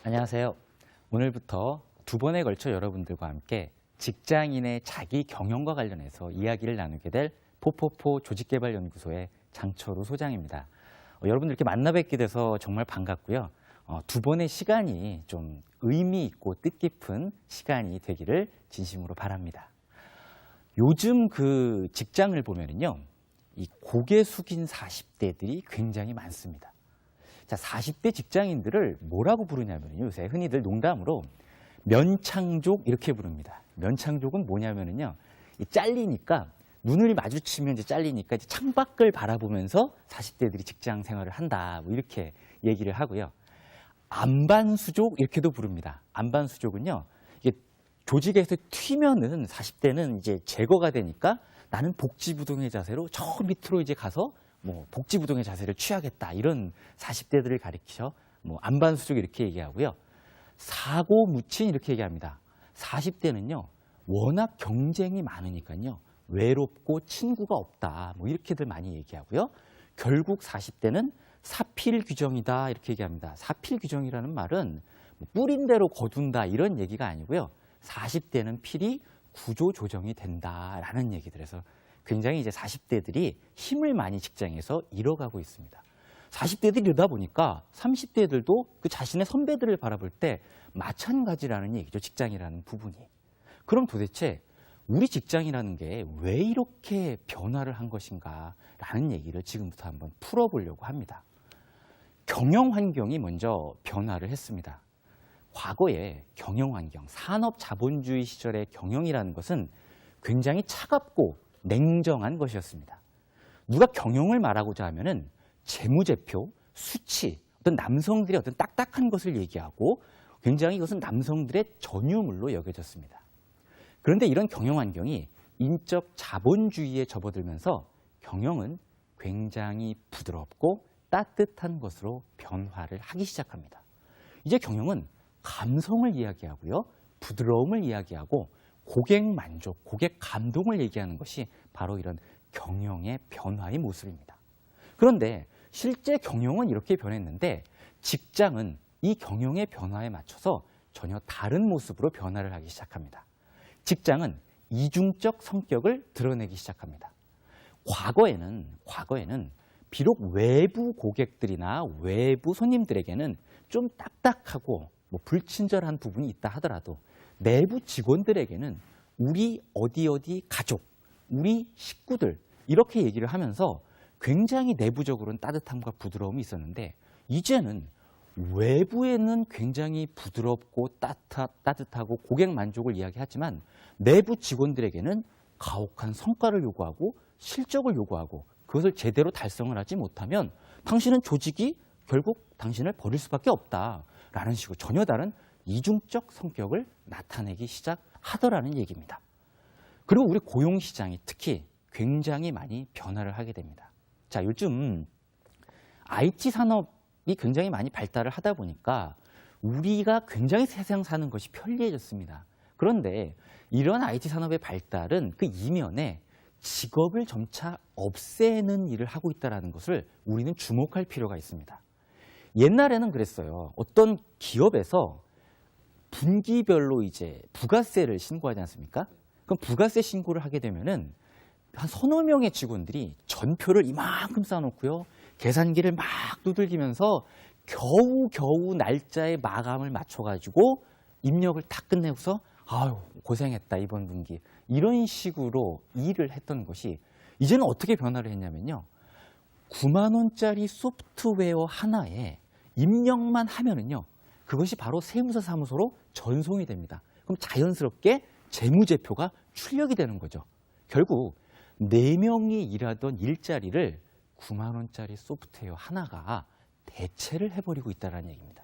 안녕하세요. 오늘부터 두 번에 걸쳐 여러분들과 함께 직장인의 자기 경영과 관련해서 이야기를 나누게 될 포포포 조직개발연구소의 장철우 소장입니다. 여러분들 이렇게 만나 뵙게 돼서 정말 반갑고요. 두 번의 시간이 좀 의미 있고 뜻깊은 시간이 되기를 진심으로 바랍니다. 요즘 그 직장을 보면은요, 이 고개 숙인 40대들이 굉장히 많습니다. 자, 40대 직장인들을 뭐라고 부르냐면요, 요새 흔히들 농담으로 면창족 이렇게 부릅니다. 면창족은 뭐냐면은요, 잘리니까 눈을 마주치면 이제 잘리니까 이제 창밖을 바라보면서 40대들이 직장 생활을 한다, 뭐 이렇게 얘기를 하고요. 안반수족 이렇게도 부릅니다. 안반수족은요, 이게 조직에서 튀면은 40대는 이제 제거가 되니까 나는 복지부동의 자세로 저 밑으로 이제 가서 뭐 복지부동의 자세를 취하겠다, 이런 40대들을 가리켜 뭐 안반수족 이렇게 얘기하고요. 사고무친 이렇게 얘기합니다. 40대는요 워낙 경쟁이 많으니까요 외롭고 친구가 없다, 뭐 이렇게들 많이 얘기하고요. 결국 40대는 사필규정이다 이렇게 얘기합니다. 사필규정이라는 말은 뭐 뿌린 대로 거둔다 이런 얘기가 아니고요. 40대는 필히 구조조정이 된다라는 얘기들에서 굉장히 이제 40대들이 힘을 많이 직장에서 잃어가고 있습니다. 40대들이 이러다 보니까 30대들도 그 자신의 선배들을 바라볼 때 마찬가지라는 얘기죠. 직장이라는 부분이. 그럼 도대체 우리 직장이라는 게 왜 이렇게 변화를 한 것인가 라는 얘기를 지금부터 한번 풀어보려고 합니다. 경영 환경이 먼저 변화를 했습니다. 과거에 경영 환경, 산업 자본주의 시절의 경영이라는 것은 굉장히 차갑고 냉정한 것이었습니다. 누가 경영을 말하고자 하면은 재무제표, 수치, 어떤 남성들의 어떤 딱딱한 것을 얘기하고 굉장히 이것은 남성들의 전유물로 여겨졌습니다. 그런데 이런 경영 환경이 인적 자본주의에 접어들면서 경영은 굉장히 부드럽고 따뜻한 것으로 변화를 하기 시작합니다. 이제 경영은 감성을 이야기하고요, 부드러움을 이야기하고 고객 만족, 고객 감동을 얘기하는 것이 바로 이런 경영의 변화의 모습입니다. 그런데 실제 경영은 이렇게 변했는데 직장은 이 경영의 변화에 맞춰서 전혀 다른 모습으로 변화를 하기 시작합니다. 직장은 이중적 성격을 드러내기 시작합니다. 과거에는 비록 외부 고객들이나 외부 손님들에게는 좀 딱딱하고 뭐 불친절한 부분이 있다 하더라도 내부 직원들에게는 우리 어디 가족, 우리 식구들 이렇게 얘기를 하면서 굉장히 내부적으로는 따뜻함과 부드러움이 있었는데 이제는 외부에는 굉장히 부드럽고 따뜻하고 고객 만족을 이야기하지만 내부 직원들에게는 가혹한 성과를 요구하고 실적을 요구하고 그것을 제대로 달성을 하지 못하면 당신은 조직이 결국 당신을 버릴 수밖에 없다라는 식으로 전혀 다른 이중적 성격을 나타내기 시작하더라는 얘기입니다. 그리고 우리 고용시장이 특히 굉장히 많이 변화를 하게 됩니다. 자, 요즘 IT 산업이 굉장히 많이 발달을 하다 보니까 우리가 굉장히 세상 사는 것이 편리해졌습니다. 그런데 이런 IT 산업의 발달은 그 이면에 직업을 점차 없애는 일을 하고 있다는 것을 우리는 주목할 필요가 있습니다. 옛날에는 그랬어요. 어떤 기업에서 분기별로 이제 부가세를 신고하지 않습니까? 그럼 부가세 신고를 하게 되면은 한 서너 명의 직원들이 전표를 이만큼 쌓아놓고요. 계산기를 막 두들기면서 겨우 날짜에 마감을 맞춰가지고 입력을 다 끝내고서 아유 고생했다 이번 분기 이런 식으로 일을 했던 것이 이제는 어떻게 변화를 했냐면요. 9만 원짜리 소프트웨어 하나에 입력만 하면은요. 그것이 바로 세무사 사무소로 전송이 됩니다. 그럼 자연스럽게 재무제표가 출력이 되는 거죠. 결국 4명이 일하던 일자리를 9만 원짜리 소프트웨어 하나가 대체를 해버리고 있다는 얘기입니다.